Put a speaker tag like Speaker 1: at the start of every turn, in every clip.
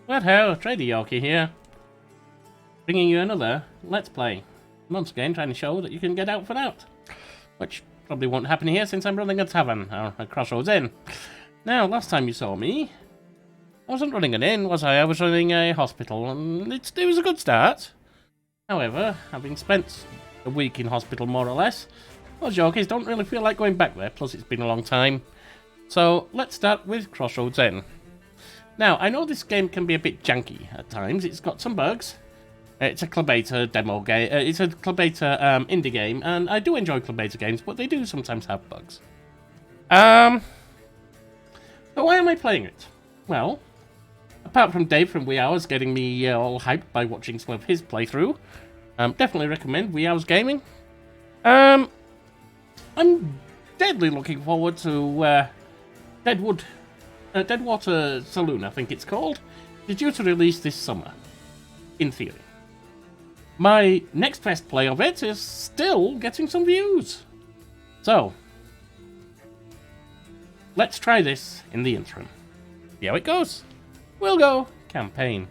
Speaker 1: What ho, Trader Yorkie here. Bringing you another Let's Play. Once again, trying to show that you can get out for out. Which probably won't happen here since I'm running a tavern, or a Crossroads Inn. Now, last time you saw me, I wasn't running an inn, was I? I was running a hospital, and it was a good start. However, having spent a week in hospital, more or less, well, Yorkies don't really feel like going back there, plus it's been a long time. So, let's start with Crossroads Inn. Now, I know this game can be a bit janky at times. It's got some bugs. It's a Clabater demo game. It's a Clabater indie game, and I do enjoy Clabater games, but they do sometimes have bugs. But why am I playing it? Well, apart from Dave from Wee Hours getting me all hyped by watching some of his playthrough, definitely recommend Wee Hours Gaming. I'm deadly looking forward to Deadwater Saloon, I think it's called. It's due to release this summer, in theory. My next best play of it is still getting some views. So, let's try this in the interim. See how it goes. We'll go campaign.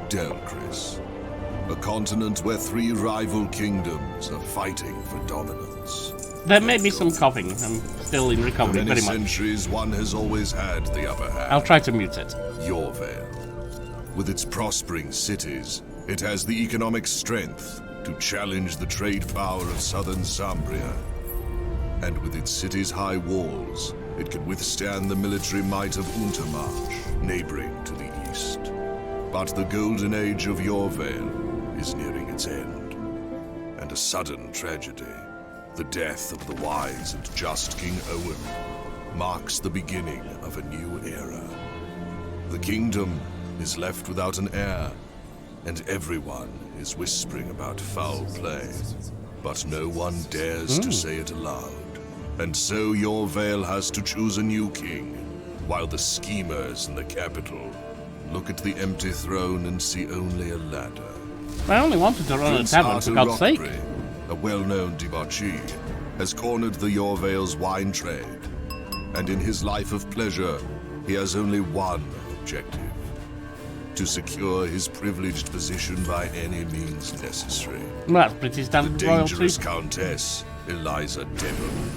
Speaker 2: Delcris, a continent where three rival kingdoms are fighting for dominance.
Speaker 1: There may be some coughing. I'm still in recovery,
Speaker 2: For
Speaker 1: pretty
Speaker 2: many
Speaker 1: much.
Speaker 2: centuries, one has always had the upper hand.
Speaker 1: I'll try to mute it.
Speaker 2: Yorvale. With its prospering cities, it has the economic strength to challenge the trade power of southern Sambria. And with its city's high walls, it can withstand the military might of Untermarch, neighboring to the east. But the golden age of Yorvale is nearing its end. And a sudden tragedy, the death of the wise and just King Owen, marks the beginning of a new era. The kingdom is left without an heir, and everyone is whispering about foul play. But no one dares to say it aloud. And so Yorvale has to choose a new king, while the schemers in the capital look at the empty throne and see only a ladder.
Speaker 1: I only wanted to run a tavern, for God's sake.
Speaker 2: A well-known debauchee, has cornered the Yorvale's wine trade, and in his life of pleasure, he has only one objective: to secure his privileged position by any means necessary.
Speaker 1: That's pretty standard
Speaker 2: The
Speaker 1: royalty.
Speaker 2: dangerous Countess, Eliza Devon.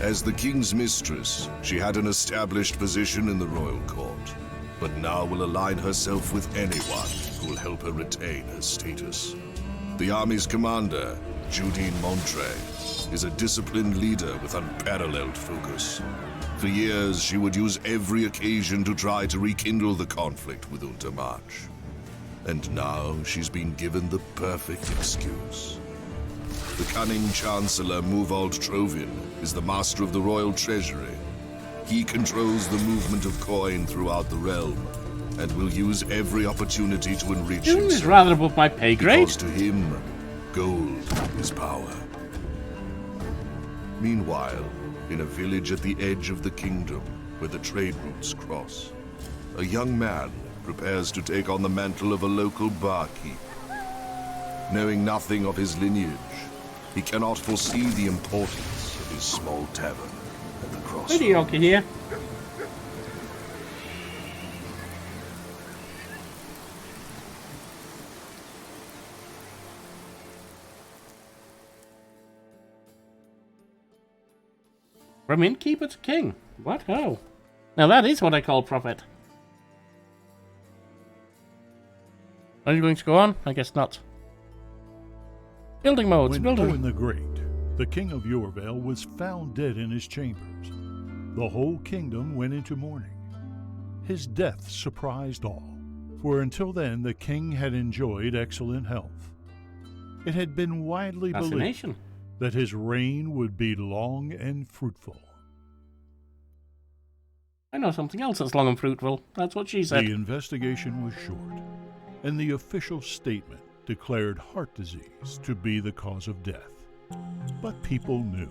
Speaker 2: As the king's mistress, she had an established position in the royal court, but now will align herself with anyone who will help her retain her status. The army's commander, Judine Montre, is a disciplined leader with unparalleled focus. For years, she would use every occasion to try to rekindle the conflict with Untermarch. And now she's been given the perfect excuse. The cunning Chancellor Muvald Trovin is the master of the royal treasury. He controls the movement of coin throughout the realm, and will use every opportunity to enrich
Speaker 1: This is
Speaker 2: himself.
Speaker 1: rather above my pay grade.
Speaker 2: Because to him, gold is power. Meanwhile, in a village at the edge of the kingdom, where the trade routes cross, a young man prepares to take on the mantle of a local barkeep. Knowing nothing of his lineage, he cannot foresee the importance of his small tavern at the Crossroads.
Speaker 1: Trader Yorkie here. From innkeeper to king. What ho? Now that is what I call profit. Are you going to go on? I guess not. Building modes.
Speaker 3: When
Speaker 1: Building.
Speaker 3: Owen the Great, the king of Yorvale, was found dead in his chambers, the whole kingdom went into mourning. His death surprised all, for until then the king had enjoyed excellent health. It had been widely believed
Speaker 1: Fascination.
Speaker 3: that his reign would be long and fruitful.
Speaker 1: I know something else that's long and fruitful. That's what she said.
Speaker 3: The investigation was short, and the official statement declared heart disease to be the cause of death. But people knew.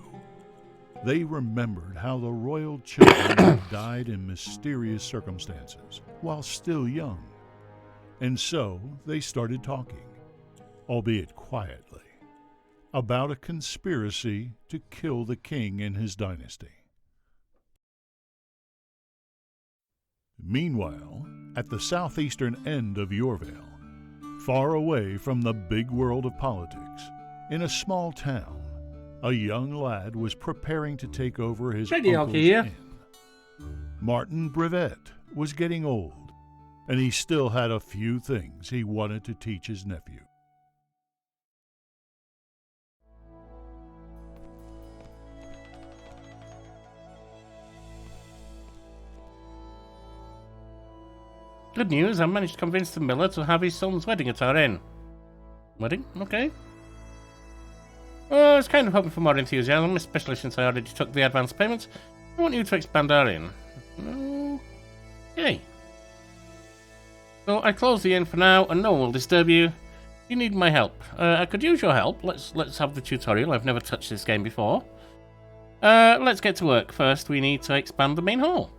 Speaker 3: They remembered how the royal children had died in mysterious circumstances while still young. And so they started talking, albeit quietly, about a conspiracy to kill the king and his dynasty. Meanwhile, at the southeastern end of Yorvale, far away from the big world of politics, in a small town, a young lad was preparing to take over his uncle's inn. Martin Brevet was getting old, and he still had a few things he wanted to teach his nephew.
Speaker 1: Good news, I managed to convince the miller to have his son's wedding at our inn. Wedding? Okay. Well, I was kind of hoping for more enthusiasm, especially since I already took the advance payments. I want you to expand our inn. Okay. So I close the inn for now, and no one will disturb you. You need my help. I could use your help. Let's have the tutorial. I've never touched this game before. Let's get to work. First, we need to expand the main hall.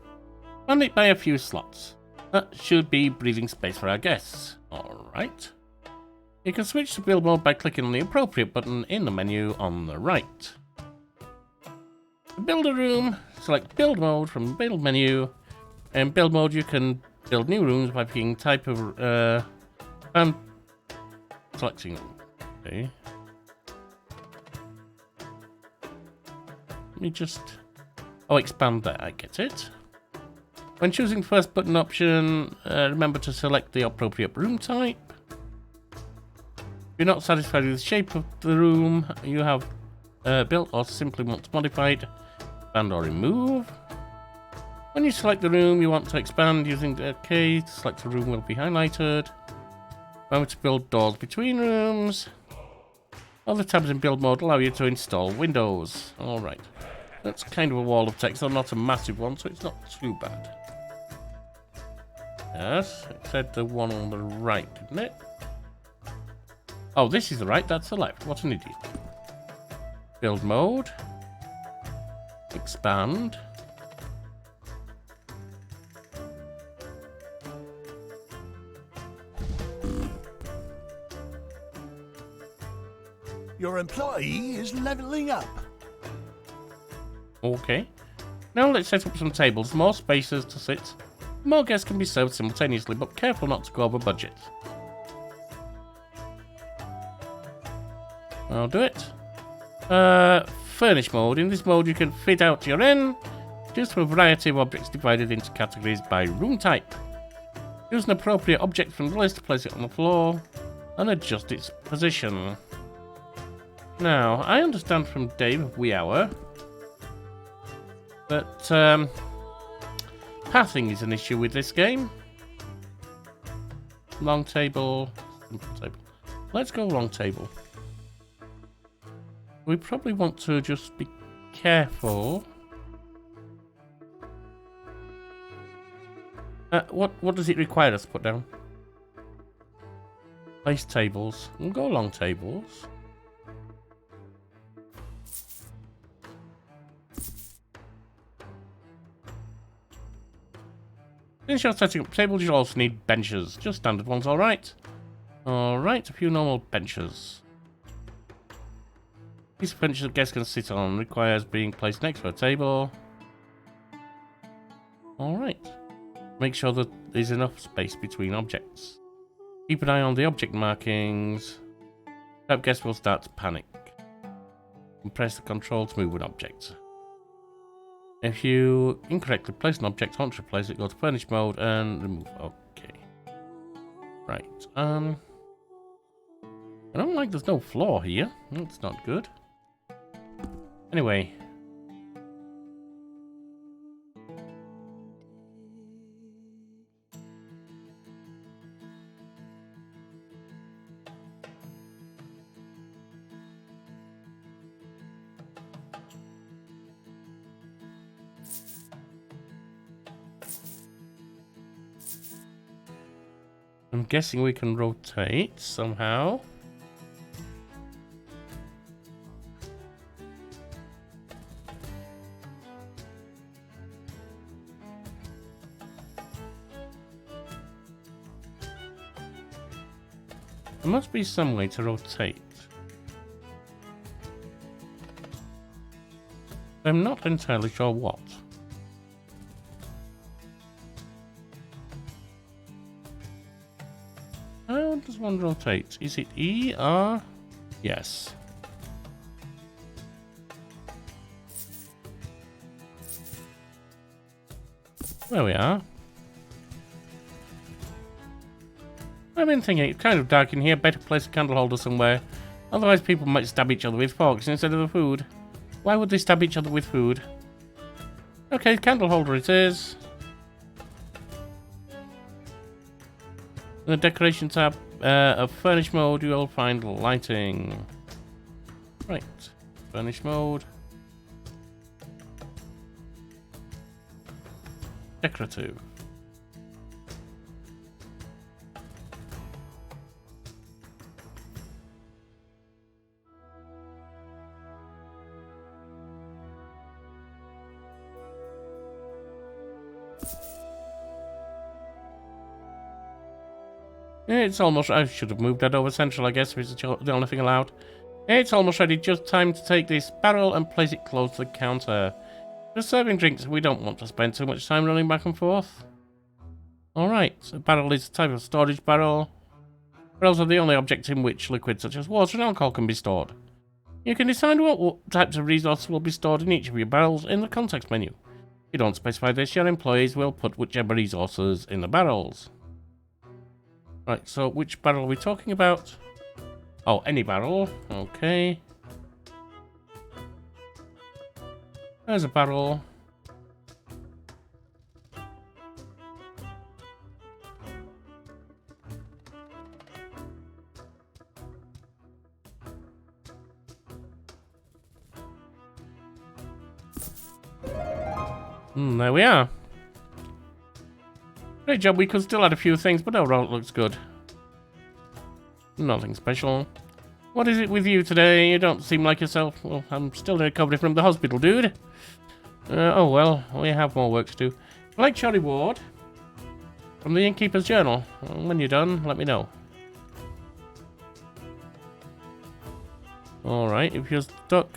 Speaker 1: Expand it by a few slots. That should be breathing space for our guests. Alright. You can switch to build mode by clicking on the appropriate button in the menu on the right. To build a room, select build mode from the build menu. In build mode you can build new rooms by picking type of and selecting them. Okay. Let me just expand that, I get it. When choosing the first button option, remember to select the appropriate room type. If you're not satisfied with the shape of the room you have built or simply want to modify it, expand or remove. When you select the room you want to expand using the key, to select the room will be highlighted. Remember to build doors between rooms. Other tabs in build mode allow you to install windows. Alright. That's kind of a wall of text, though not a massive one, so it's not too bad. Yes, it said the one on the right, didn't it? Oh, this is the right, that's the left. What an idiot. Build mode. Expand.
Speaker 4: Your employee is leveling up.
Speaker 1: Okay. Now let's set up some tables. More spaces to sit. More guests can be served simultaneously, but careful not to go over budget. I'll do it. Furnish mode. In this mode you can fit out your inn. Choose from a variety of objects divided into categories by room type. Use an appropriate object from the list to place it on the floor and adjust its position. Now, I understand from Dave of Wee Hour that pathing is an issue with this game. Long table, simple table. Let's go long table. We probably want to just be careful. What does it require us to put down? Place tables. We'll go long tables. Since you're setting up tables, you'll also need benches. Just standard ones, alright. Alright, a few normal benches. Piece of furniture a guest can sit on requires being placed next to a table. Alright. Make sure that there's enough space between objects. Keep an eye on the object markings. That guest will start to panic. And press the control to move an object. If you incorrectly place an object, want to replace it, go to furnish mode and remove. Okay. Right. I don't like there's no floor here. That's not good. Anyway. I'm guessing we can rotate somehow. There must be some way to rotate. I'm not entirely sure what. How does one rotate? Is it E, R? Yes. There we are. I've been thinking it's kind of dark in here. Better place a candle holder somewhere. Otherwise people might stab each other with forks instead of the food. Why would they stab each other with food? Okay, candle holder it is. In the decoration tab of furnish mode, you'll find lighting. Right, furnish mode. Decorative. It's almost... I should have moved that over central, I guess, if it's the only thing allowed. It's almost ready. Just time to take this barrel and place it close to the counter. For serving drinks, we don't want to spend too much time running back and forth. Alright, so barrel is a type of storage barrel. Barrels are the only object in which liquids such as water and alcohol can be stored. You can decide what types of resources will be stored in each of your barrels in the context menu. If you don't specify this, your employees will put whichever resources in the barrels. Right, so which barrel are we talking about? Oh, any barrel. Okay. There's a barrel. There we are. Great job, we could still add a few things, but overall it looks good. Nothing special. What is it with you today? You don't seem like yourself. Well, I'm still in recovery from the hospital, dude. Oh well, we have more work to do. Collect your reward from the innkeeper's journal. When you're done, let me know. Alright, if you're stuck,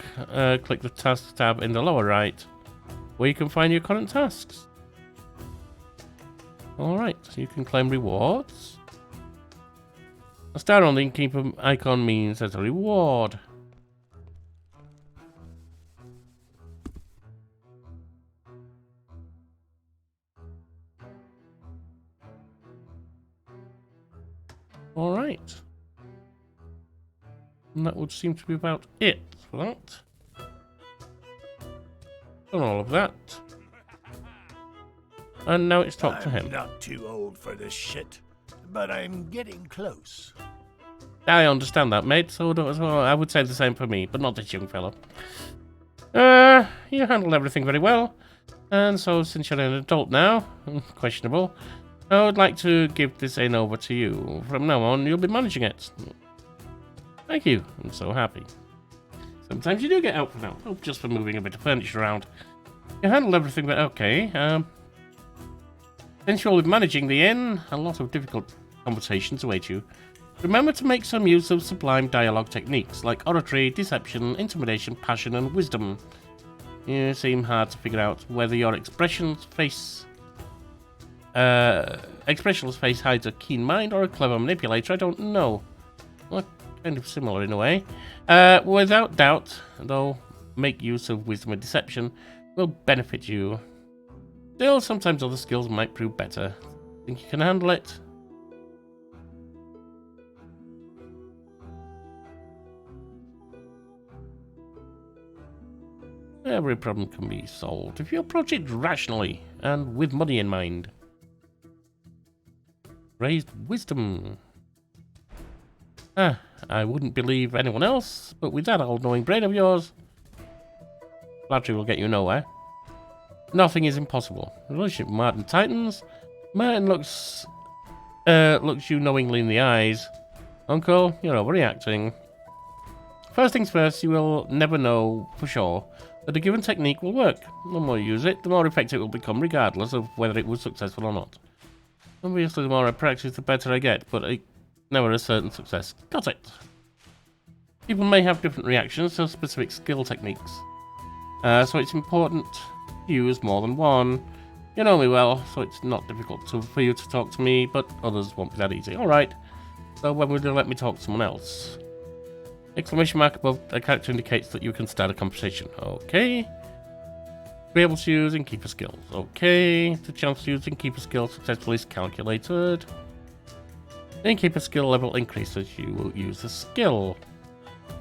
Speaker 1: click the tasks tab in the lower right, where you can find your current tasks. Alright, so you can claim rewards. A star on the innkeeper icon means there's a reward. Alright. And that would seem to be about it for that. Done all of that. And now it's talk to him.
Speaker 4: I'm not too old for this shit, but I'm getting close.
Speaker 1: I understand that, mate, so I would say the same for me, but not this young fellow. You handled everything very well, and so since you're an adult now, questionable, I would like to give this inn over to you. From now on, you'll be managing it. Thank you, I'm so happy. Sometimes you do get help from now, just for moving a bit of furniture around. You handled everything, but okay, since you'll be managing the inn, a lot of difficult conversations await you. Remember to make some use of sublime dialogue techniques like oratory, deception, intimidation, passion, and wisdom. You seem hard to figure out whether your expressionless face hides a keen mind or a clever manipulator. I don't know. Well, kind of similar in a way. Without doubt, though, make use of wisdom and deception will benefit you. Still, sometimes other skills might prove better. Think you can handle it? Every problem can be solved if you approach it rationally and with money in mind. Raised wisdom. I wouldn't believe anyone else, but with that all-knowing brain of yours, flattery will get you nowhere. Nothing is impossible. Relationship with Martin tightens. Martin looks you knowingly in the eyes. Uncle, you're overreacting. First things first, you will never know for sure that a given technique will work. The more you use it, the more effective it will become, regardless of whether it was successful or not. Obviously, the more I practice, the better I get, but never a certain success. Got it. People may have different reactions to specific skill techniques, so it's important to use more than one. You know me well, so it's not difficult for you to talk to me, but others won't be that easy. Alright. So when will you let me talk to someone else? Exclamation mark above a character indicates that you can start a conversation. Okay. Be able to use innkeeper skills. Okay. The chance to use innkeeper skills successfully is calculated. The innkeeper skill level increases. You will use the skill.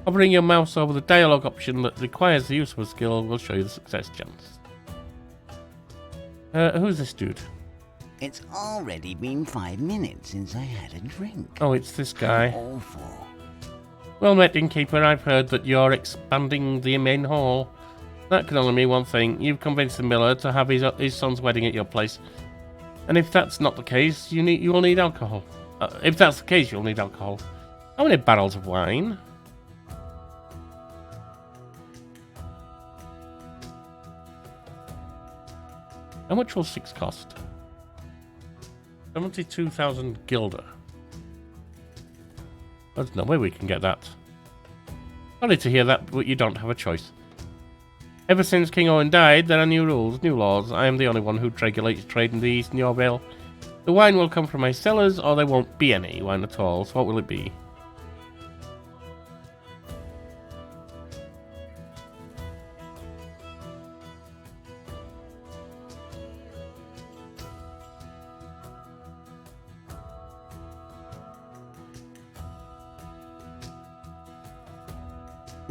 Speaker 1: Hovering your mouse over the dialogue option that requires the use of a skill will show you the success chance. Who's this dude?
Speaker 5: It's already been 5 minutes since I had a drink.
Speaker 1: Oh, it's this guy.
Speaker 5: How awful.
Speaker 1: Well met, innkeeper. I've heard that you're expanding the main hall. That can only mean one thing. You've convinced the miller to have his son's wedding at your place. And if that's not the case, you will need alcohol. If that's the case, you'll need alcohol. How many barrels of wine? How much will 6 cost? 72,000 guilder. There's no way we can get that. Sorry to hear that, but you don't have a choice. Ever since King Owen died, there are new rules, new laws. I am the only one who regulates trade in the East and Yorvale. The wine will come from my cellars, or there won't be any wine at all. So what will it be?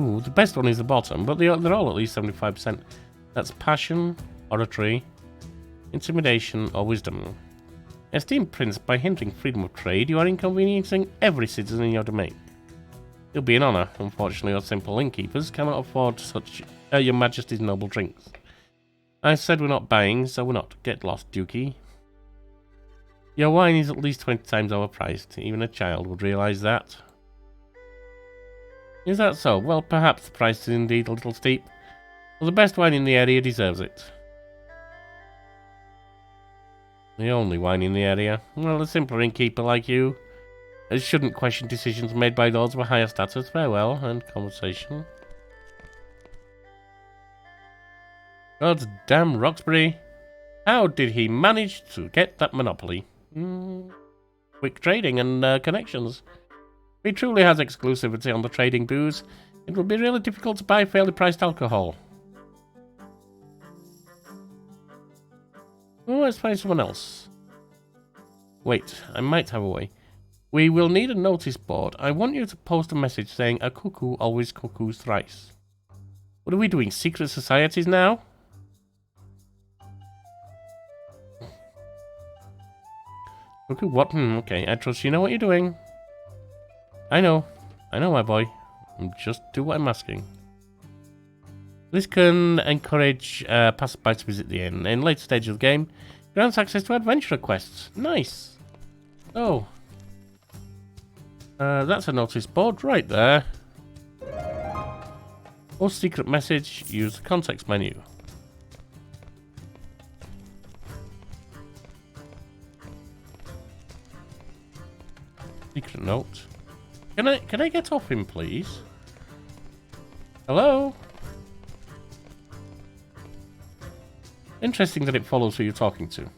Speaker 1: Ooh, the best one is the bottom, but they're all at least 75%. That's passion, oratory, intimidation, or wisdom. Esteemed Prince, by hindering freedom of trade, you are inconveniencing every citizen in your domain. It'll be an honour. Unfortunately, your simple innkeepers cannot afford such your Majesty's noble drinks. I said we're not buying, so we're not. Get lost, Dukey. Your wine is at least 20 times overpriced. Even a child would realise that. Is that so? Well, perhaps the price is indeed a little steep. Well, the best wine in the area deserves it. The only wine in the area. Well, a simpler innkeeper like you shouldn't question decisions made by those of a higher status. Farewell, and conversation. God's damn Roxbury. How did he manage to get that monopoly? Quick trading and connections. If he truly has exclusivity on the trading booze, it will be really difficult to buy fairly priced alcohol. Oh, let's find someone else. Wait, I might have a way. We will need a notice board. I want you to post a message saying a cuckoo always cuckoos thrice. What are we doing? Secret societies now? Cuckoo what? Okay, I trust you know what you're doing. I know, my boy. Just do what I'm asking. This can encourage passersby to visit the inn. In later stages of the game, grants access to adventure quests. Nice. Oh. That's a notice board right there. Or secret message, use the context menu. Secret note. Can I get off him, please? Hello? Interesting that it follows who you're talking to.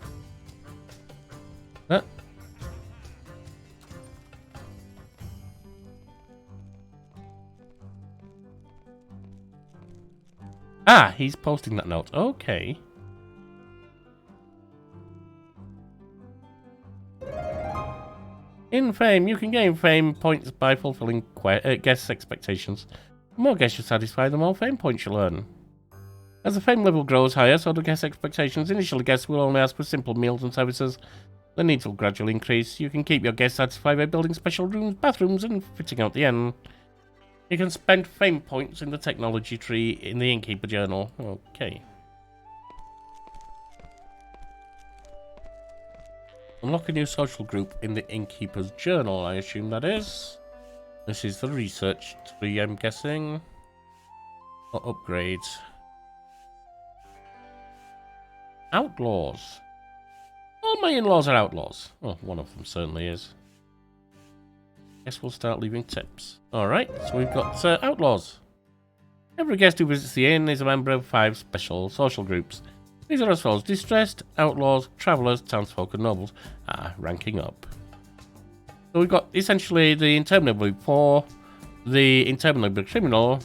Speaker 1: Ah, he's posting that note. Okay. In Fame, you can gain Fame points by fulfilling guests' expectations. The more guests you satisfy, the more Fame points you'll earn. As the Fame level grows higher, so do guest expectations. Initially, guests will only ask for simple meals and services. The needs will gradually increase. You can keep your guests satisfied by building special rooms, bathrooms, and fitting out the inn. You can spend Fame points in the technology tree in the Innkeeper Journal. Okay. Unlock a new social group in the Innkeeper's Journal, I assume that is. This is the research tree, I'm guessing. Or upgrades. Outlaws. All my in-laws are outlaws. Oh, one of them certainly is. Guess we'll start leaving tips. Alright, so we've got outlaws. Every guest who visits the inn is a member of 5 special social groups. These are as follows: distressed, outlaws, travellers, townsfolk, and nobles. Ah, ranking up. So we've got essentially the interminably poor, the interminably criminal,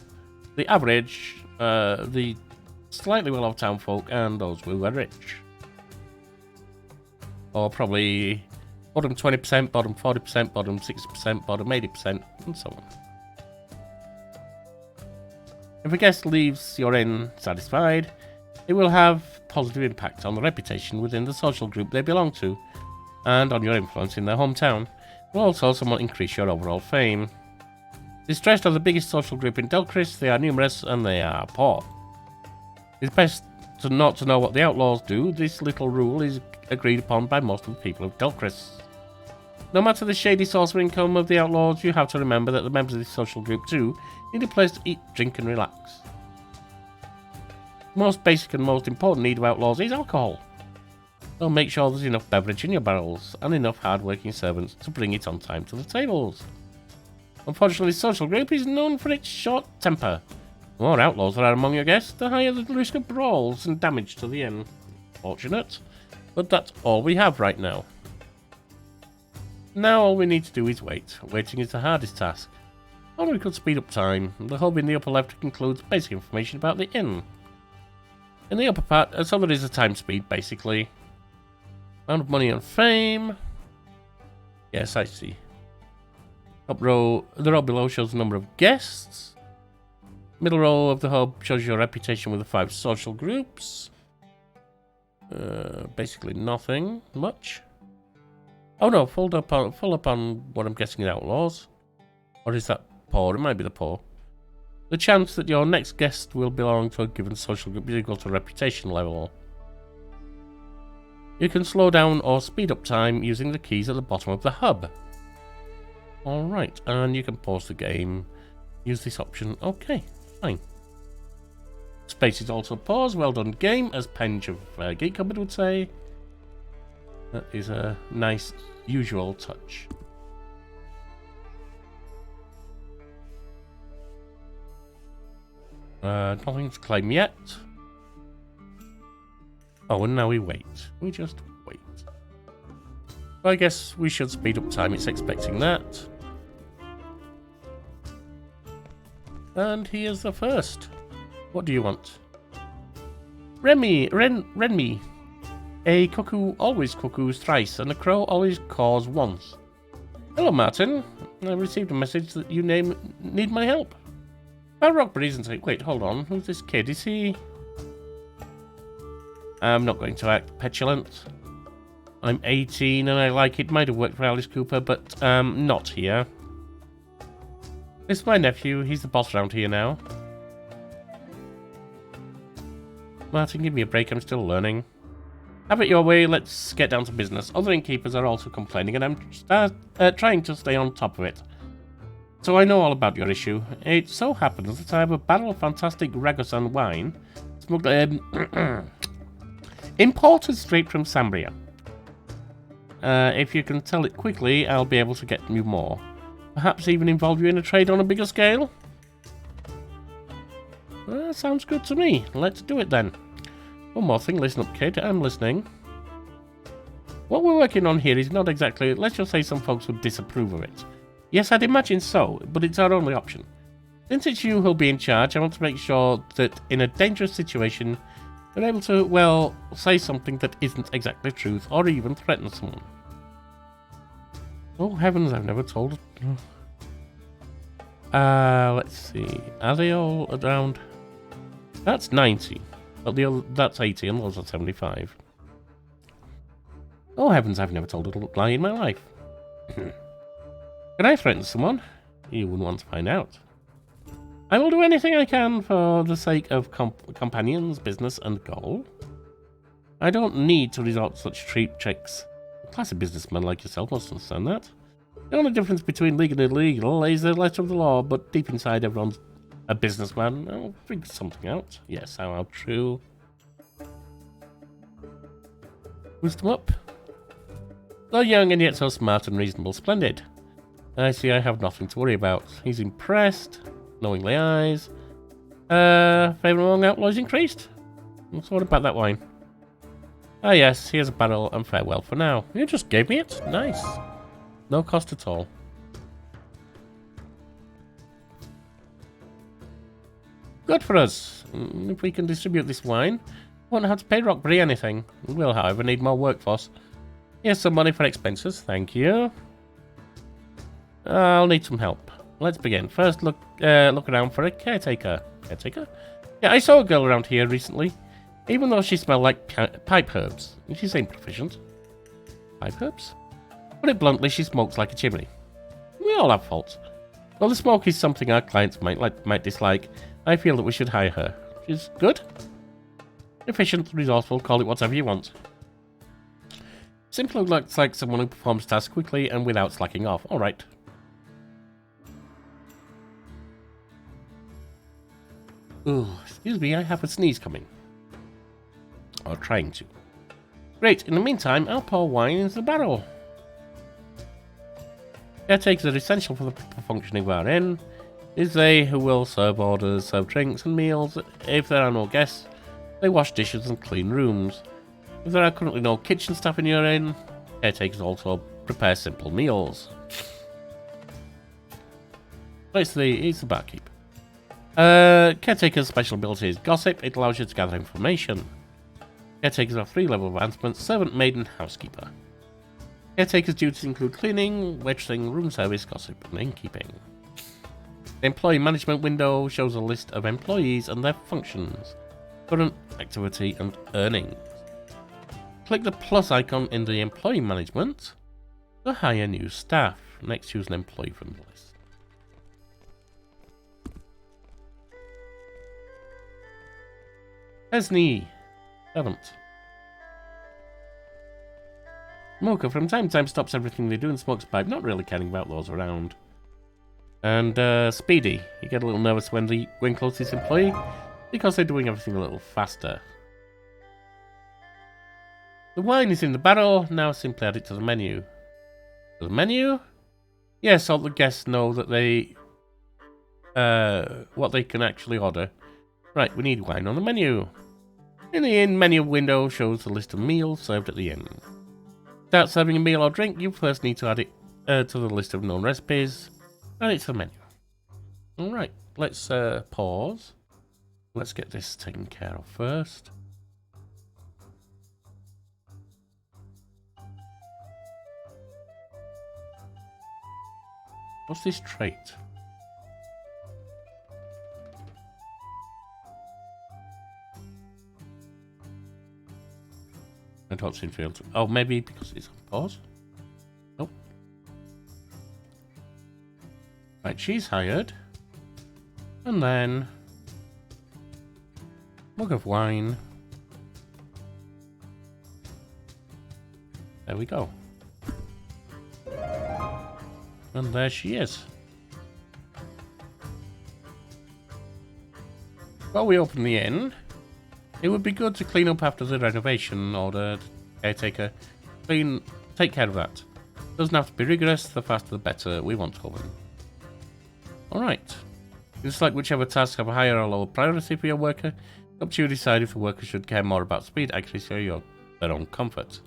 Speaker 1: the average, the slightly well-off town folk, and those who are rich. Or probably bottom 20%, bottom 40%, bottom 60%, bottom 80%, and so on. If a guest leaves your inn satisfied, it will have positive impact on the reputation within the social group they belong to, and on your influence in their hometown. It will also somewhat increase your overall fame. Distressed are the biggest social group in Delchris. They are numerous and they are poor. It's best not to know what the Outlaws do. This little rule is agreed upon by most of the people of Delchris. No matter the shady source of income of the Outlaws, you have to remember that the members of this social group too need a place to eat, drink and relax. The most basic and most important need of Outlaws is alcohol. So make sure there's enough beverage in your barrels and enough hard-working servants to bring it on time to the tables. Unfortunately, this social group is known for its short temper. The more outlaws there are among your guests, the higher the risk of brawls and damage to the inn. Fortunate, but that's all we have right now. Now all we need to do is wait. Waiting is the hardest task. Or we could speed up time. The hub in the upper left includes basic information about the inn. In the upper part, so there is a time speed, basically. Amount of money and fame. Yes, I see. Top row, the row below shows the number of guests. Middle row of the hub shows your reputation with the 5 social groups. Basically nothing much. Oh no, full up on what I'm guessing is Outlaws. Or is that poor? It might be the poor. The chance that your next guest will belong to a given social group is equal to reputation level. You can slow down or speed up time using the keys at the bottom of the hub. Alright, and you can pause the game. Use this option. Okay, fine. Space is also pause. Well done, game, as Penge of Geek Cupboard would say. That is a nice, usual touch. Nothing to claim yet. Oh, and now we wait. We just wait. Well, I guess we should speed up time. It's expecting that. And here's the first. What do you want? Renmi. A cuckoo always cuckoos thrice, and a crow always caws once. Hello, Martin. I received a message that you need my help. Rockbury isn't it? Wait, hold on. Who's this kid? Is he... I'm not going to act petulant. I'm 18 and I like it. Might have worked for Alice Cooper, but not here. This is my nephew. He's the boss around here now. Martin, give me a break. I'm still learning. Have it your way. Let's get down to business. Other innkeepers are also complaining and I'm trying to stay on top of it. So I know all about your issue. It so happens that I have a barrel of fantastic Ragosan wine imported straight from Sambria. If you can tell it quickly, I'll be able to get you more. Perhaps even involve you in a trade on a bigger scale? Sounds good to me. Let's do it then. One more thing, listen up, kid. I'm listening. What we're working on here is not exactly... Let's just say some folks would disapprove of it. Yes, I'd imagine so, but it's our only option. Since it's you who'll be in charge, I want to make sure that in a dangerous situation, you're able to, well, say something that isn't exactly truth, or even threaten someone. Oh, heavens, I've never told... let's see. Are they all around? That's 90. But that's 80, and those are 75. Oh, heavens, I've never told a lie in my life. Can I threaten someone? You wouldn't want to find out. I will do anything I can for the sake of companions, business, and goal. I don't need to resort to such cheap tricks. A classy businessman like yourself must understand that. The only difference between legal and illegal is the letter of the law, but deep inside everyone's a businessman. I'll figure something out. Yes, how true. Wisdom up. So young and yet so smart and reasonable. Splendid. I see I have nothing to worry about. He's impressed. Knowingly eyes. Favour among outlaws increased. So what about that wine? Ah yes, here's a barrel and farewell for now. You just gave me it? Nice. No cost at all. Good for us. If we can distribute this wine, we won't have to pay Rockbury anything. We will, however, need more workforce. Here's some money for expenses. Thank you. I'll need some help. Let's begin. First, look around for a caretaker. Caretaker? Yeah, I saw a girl around here recently. Even though she smelled like pipe herbs. She seemed proficient. Pipe herbs? Put it bluntly, she smokes like a chimney. We all have faults. While the smoke is something our clients might dislike, I feel that we should hire her. She's good. Efficient, resourceful, call it whatever you want. Simply looks like someone who performs tasks quickly and without slacking off. Alright. Ooh, excuse me, I have a sneeze coming. Or trying to. Great, in the meantime, I'll pour wine into the barrel. Caretakers are essential for the proper functioning of our inn. It's they who will serve orders, serve drinks and meals. If there are no guests, they wash dishes and clean rooms. If there are currently no kitchen staff in your inn, caretakers also prepare simple meals. It's the barkeep. Caretaker's special ability is gossip. It allows you to gather information. Caretakers have 3 level advancements: servant, maid, and housekeeper. Caretaker's duties include cleaning, waitressing, room service, gossip, and innkeeping. The employee management window shows a list of employees and their functions, current activity, and earnings. Click the plus icon in the employee management to hire new staff. Next, choose an employee from the list. Esney, servant. Smoker from time to time stops everything they do and smokes a pipe, not really caring about those around. And Speedy, you get a little nervous when close to this employee because they're doing everything a little faster. The wine is in the barrel, now simply add it to the menu. To the menu? Yes, so the guests know that they what they can actually order. Right, we need wine on the menu. In the inn menu window shows the list of meals served at the inn. To start serving a meal or drink, you first need to add it to the list of known recipes. Add it to the menu. Alright, let's pause. Let's get this taken care of first. What's this trait? I don't seem to be able to. Oh, maybe because it's on pause? Nope. Right, she's hired. And then mug of wine. There we go. And there she is. While we open the inn, it would be good to clean up after the renovation ordered. Caretaker, take care of that. Doesn't have to be rigorous, the faster the better, we want oven. Alright. It's like whichever tasks have a higher or lower priority for your worker. Up to you to decide if the worker should care more about speed, accuracy, or their own comfort.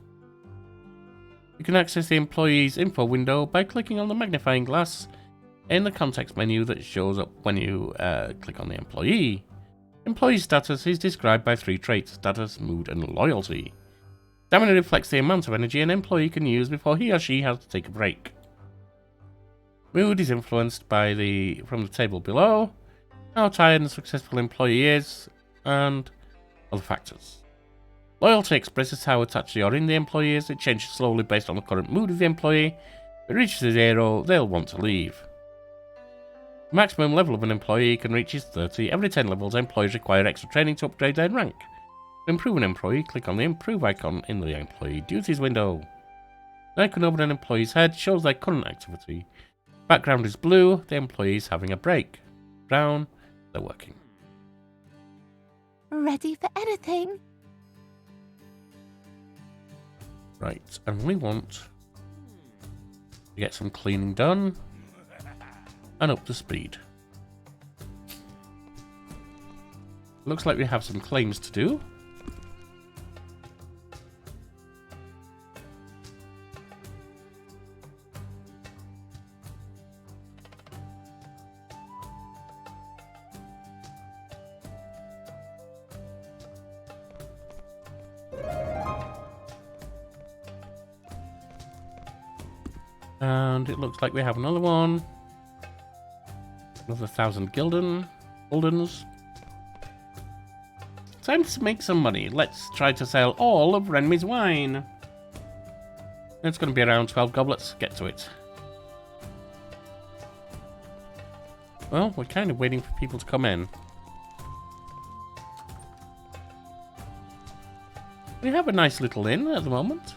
Speaker 1: You can access the employee's info window by clicking on the magnifying glass in the context menu that shows up when you click on the employee. Employee status is described by 3 traits: status, mood, and loyalty. Stamina reflects the amount of energy an employee can use before he or she has to take a break. Mood is influenced from the table below, how tired and successful an employee is, and other factors. Loyalty expresses how attached you are in the employee is. It changes slowly based on the current mood of the employee. If it reaches 0, they'll want to leave. The maximum level of an employee can reach is 30. Every 10 levels, employees require extra training to upgrade their rank. To improve an employee, click on the Improve icon in the Employee Duties window. The icon over an employee's head shows their current activity. Background is blue, the employee is having a break. Brown, they're working.
Speaker 6: Ready for anything?
Speaker 1: Right, and we want to get some cleaning done and up to speed. Looks like we have some claims to do. And it looks like we have another one. Another 1,000 guldens. Time to make some money. Let's try to sell all of Renmi's wine. It's going to be around 12 goblets. Get to it. Well, we're kind of waiting for people to come in. We have a nice little inn at the moment.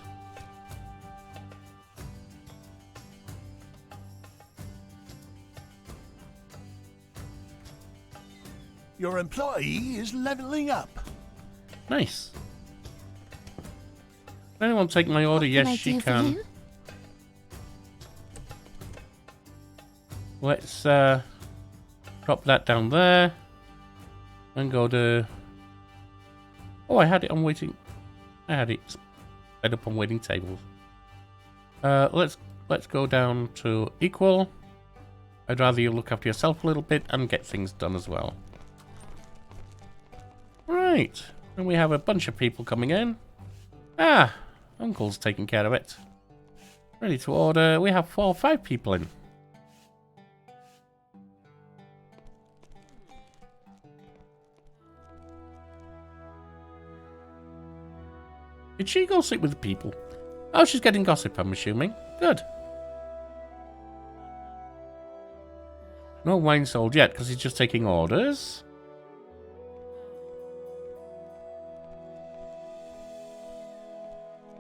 Speaker 4: Your employee is leveling up.
Speaker 1: Nice. Can anyone take my order?
Speaker 6: What
Speaker 1: Yes,
Speaker 6: can I
Speaker 1: she
Speaker 6: do for
Speaker 1: can.
Speaker 6: you?
Speaker 1: Let's drop that down there. And go to... Oh, I had it on waiting... I had it set up on waiting tables. Let's go down to equal. I'd rather you look after yourself a little bit and get things done as well. Right. And we have a bunch of people coming in. Ah, Uncle's taking care of it. Ready to order. We have 4 or 5 people in. Did she go sit with the people? Oh, she's getting gossip, I'm assuming. Good. No wine sold yet, because he's just taking orders.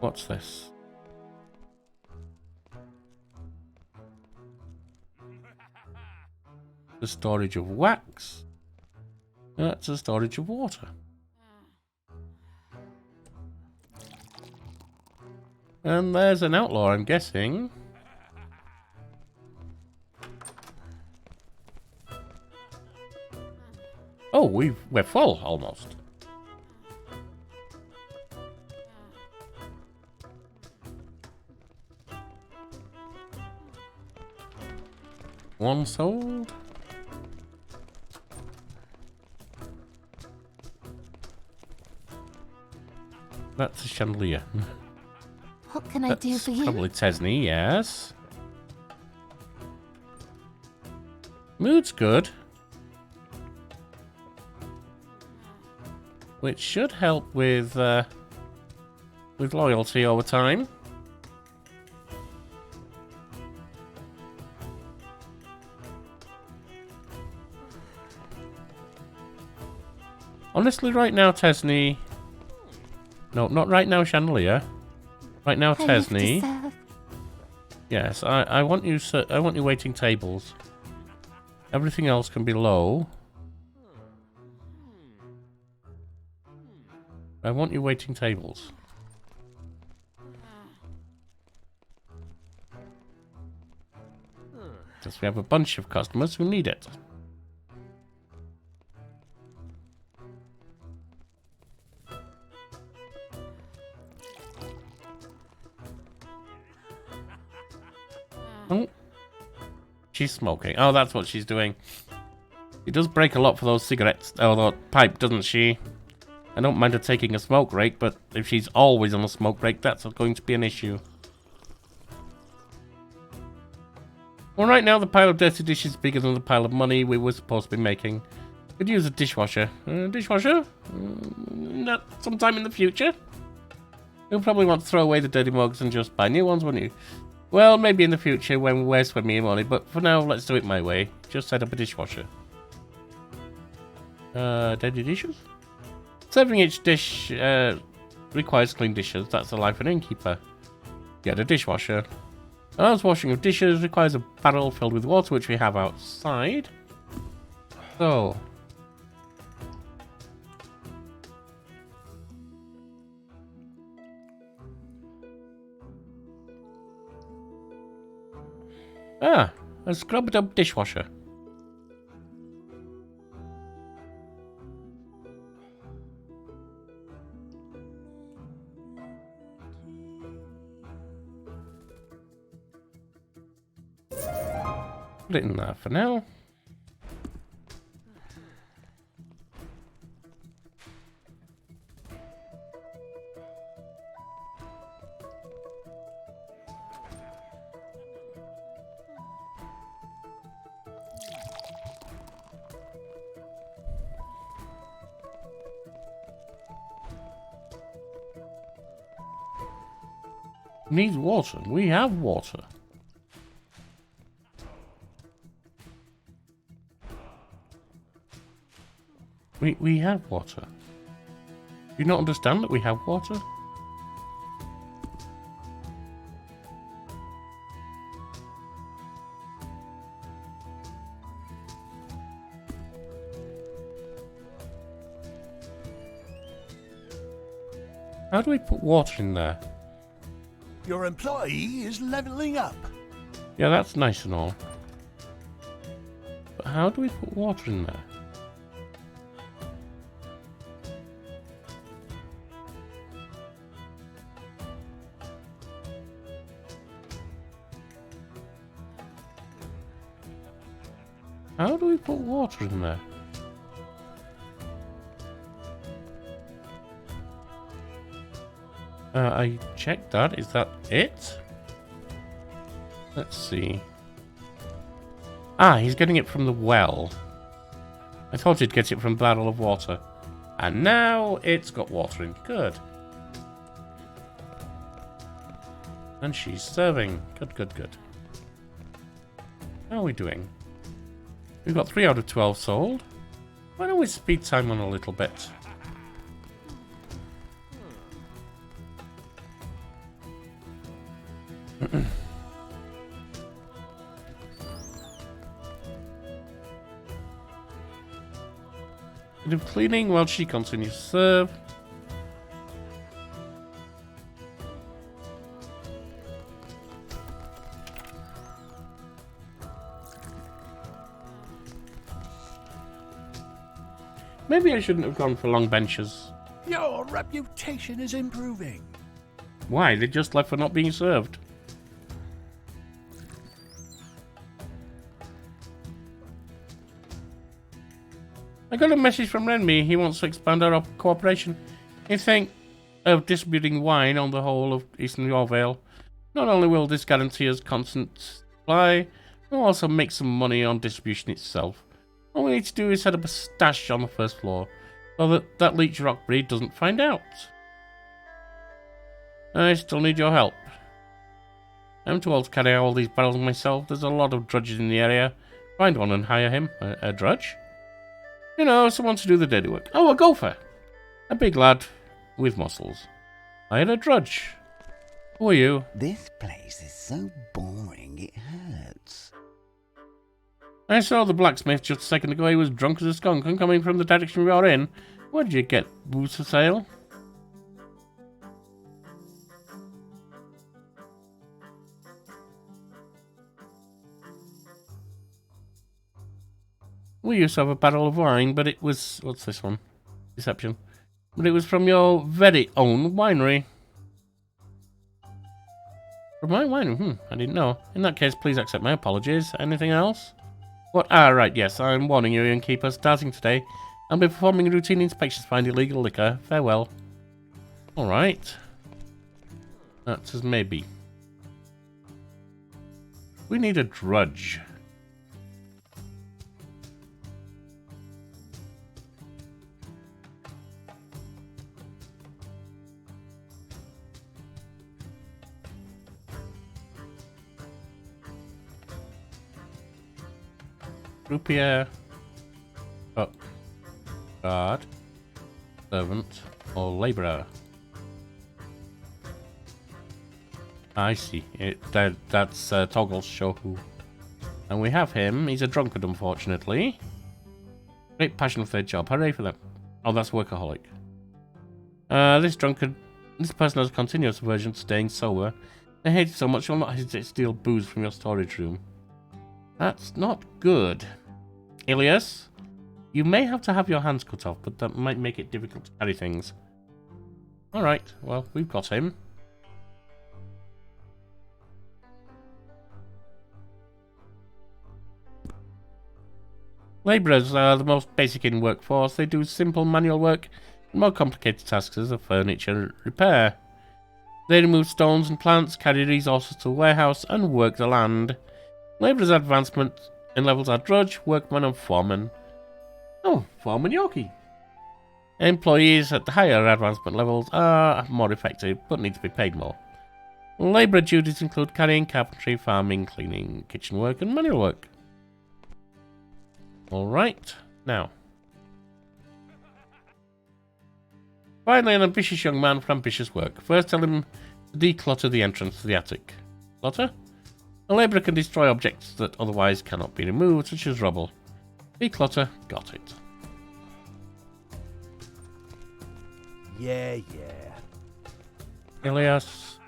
Speaker 1: What's this? The storage of wax. That's a storage of water. And there's an outlaw, I'm guessing. Oh, we're full, almost. One sold. That's a chandelier.
Speaker 6: What can I do for you?
Speaker 1: Probably Tesney, yes. Mood's good. Which should help with loyalty over time. Honestly, right now, Tesney... No, not right now, Chandelier. Right now,
Speaker 6: I live to
Speaker 1: Tesney.
Speaker 6: serve.
Speaker 1: Yes, I want you. I want you waiting tables. Everything else can be low. I want you waiting tables. Because we have a bunch of customers who need it. Oh, she's smoking. Oh, that's what she's doing. She does break a lot for those cigarettes, or the pipe, doesn't she? I don't mind her taking a smoke break, but if she's always on a smoke break, that's going to be an issue. Well, right now the pile of dirty dishes is bigger than the pile of money we were supposed to be making. Could use a dishwasher. Dishwasher? Not sometime in the future? You'll probably want to throw away the dirty mugs and just buy new ones, wouldn't you? Well, maybe in the future when we're swimming money, but for now, let's do it my way. Just set up a dishwasher. Dirty dishes? Serving each dish requires clean dishes. That's the life of an innkeeper. Get a dishwasher. As washing of dishes requires a barrel filled with water, which we have outside. So... Ah, a scrubbed up dishwasher. Put it in there for now. Needs water. We have water. We have water. Do you not understand that we have water? How do we put water in there?
Speaker 4: Your employee is leveling up.
Speaker 1: Yeah, that's nice and all. But how do we put water in there? How do we put water in there? I checked that. Is that it? Let's see. Ah, he's getting it from the well. I thought he'd get it from a barrel of water. And now it's got water in. Good. And she's serving. Good, good, good. How are we doing? We've got 3 out of 12 sold. Why don't we speed time on a little bit? Bit of cleaning while she continues to serve. Maybe I shouldn't have gone for long benches.
Speaker 4: Your reputation is improving.
Speaker 1: Why? They just left for not being served. I got a message from Renmi. He wants to expand our cooperation. You think of distributing wine on the whole of Eastern Yorvale. Not only will this guarantee us constant supply, we'll also make some money on distribution itself. All we need to do is set up a stash on the first floor, so that leech rock breed doesn't find out. I still need your help. I'm too old to carry all these barrels myself. There's a lot of drudges in the area. Find one and hire him. A drudge? You know, someone to do the dirty work. Oh, a gopher. A big lad with muscles. Hire a drudge. Who are you?
Speaker 5: This place is so boring it hurts.
Speaker 1: I saw the blacksmith just a second ago. He was drunk as a skunk and coming from the direction we are in. Where did you get booze for sale? We used to have a barrel of wine, but it was... What's this one? Deception. But it was from your very own winery. From my winery? I didn't know. In that case, please accept my apologies. Anything else? What? Ah, right, yes. I'm warning you, innkeeper. Starting today, I'll be performing routine inspections to find illegal liquor. Farewell. Alright. That's as maybe. We need a drudge. Croupier, cook, guard, servant, or labourer. I see. That's Toggle's show who. And we have him. He's a drunkard, unfortunately. Great passion for their job. Hooray for them. Oh, that's workaholic. This person has a continuous aversion to staying sober. They hate it so much, they'll not hesitate to steal booze from your storage room. That's not good. Ilias, you may have to have your hands cut off, but that might make it difficult to carry things. Alright, well, we've got him. Labourers are the most basic in workforce. They do simple manual work and more complicated tasks as furniture repair. They remove stones and plants, carry resources to the warehouse, and work the land. Labourers' advancement in levels are drudge, workman, and foreman. Oh, foreman Yorkie. Employees at the higher advancement levels are more effective, but need to be paid more. Labour duties include carrying, carpentry, farming, cleaning, kitchen work, and manual work. Alright, now. Finally, an ambitious young man for ambitious work. First, tell him to declutter the entrance to the attic. Clutter? A labourer can destroy objects that otherwise cannot be removed, such as rubble. Declutter, got it.
Speaker 4: Yeah.
Speaker 1: Alehouse.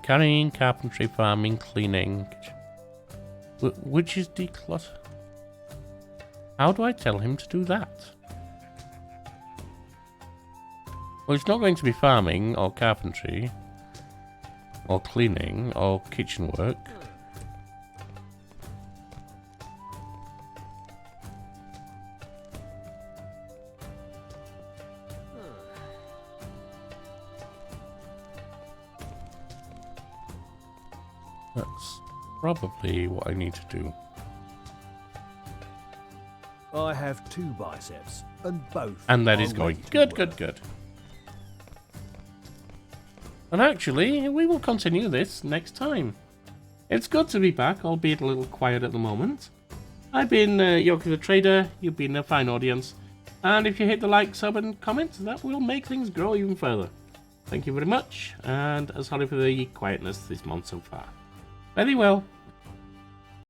Speaker 1: Carrying, carpentry, farming, cleaning. Which is declutter? How do I tell him to do that? Well, it's not going to be farming, or carpentry, or cleaning, or kitchen work. That's probably what I need to do.
Speaker 4: I have 2 biceps, and both.
Speaker 1: And that is
Speaker 4: are
Speaker 1: going.
Speaker 4: ready to
Speaker 1: Good,
Speaker 4: work.
Speaker 1: good. And actually, we will continue this next time. It's good to be back, albeit a little quiet at the moment. I've been Yorkie the Trader, you've been a fine audience, and if you hit the like, sub and comment, that will make things grow even further. Thank you very much, and sorry for the quietness this month so far. Very well.